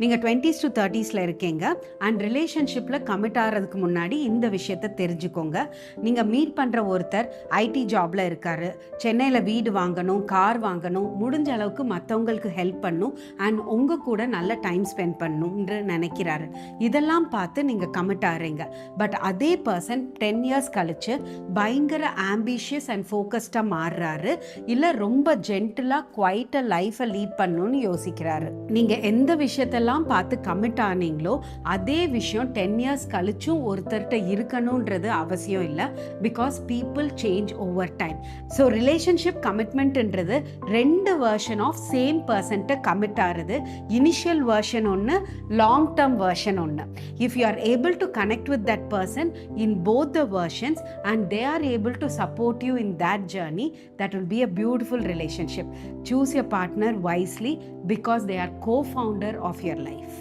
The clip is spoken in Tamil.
நீங்கள் 20s to 30sல இருக்கீங்க அண்ட் ரிலேஷன்ஷிப்பில் கமிட் ஆகிறதுக்கு முன்னாடி இந்த விஷயத்தை தெரிஞ்சுக்கோங்க. நீங்கள் மீட் பண்ணுற ஒருத்தர் ஐடி ஜாபில் இருக்கார், சென்னையில் வீடு வாங்கணும், கார் வாங்கணும், முடிஞ்ச அளவுக்கு மற்றவங்களுக்கு ஹெல்ப் பண்ணணும் அண்ட் உங்கள் கூட நல்ல டைம் ஸ்பெண்ட் பண்ணணும்னு நினைக்கிறாரு. இதெல்லாம் பார்த்து நீங்கள் கமிட் ஆகிறீங்க. பட் அதே பர்சன் 10 years கழிச்சு பயங்கர ஆம்பிஷியஸ் அண்ட் ஃபோக்கஸ்டாக மாறுறாரு, இல்லை ரொம்ப ஜென்டிலாக குவைட்டாக லைஃப்பை லீட் பண்ணணும்னு யோசிக்கிறாரு. நீங்கள் எந்த விஷயத்தெல்லாம் பார்த்து கமிட் ஆனீங்களோ அதே விஷயம் 10 years கழிச்சும் ஒருத்தர்கிட்ட இருக்கணும்ன்றது அவசியம் இல்லை. Because people change over time. So relationship கமிட்மெண்ட்ன்றது 2 வெர்ஷன் ஆஃப் சேம் பர்சன்ட்ட கமிட் ஆகிறது. இனிஷியல் வெர்ஷன் ஒன்று, லாங் டேர்ம் வெர்ஷன் ஒன்று. If you are able to connect with that person in both the versions and they are able to support you in that journey, that will be a beautiful relationship. Choose your partner wisely because they are co-founder of your life.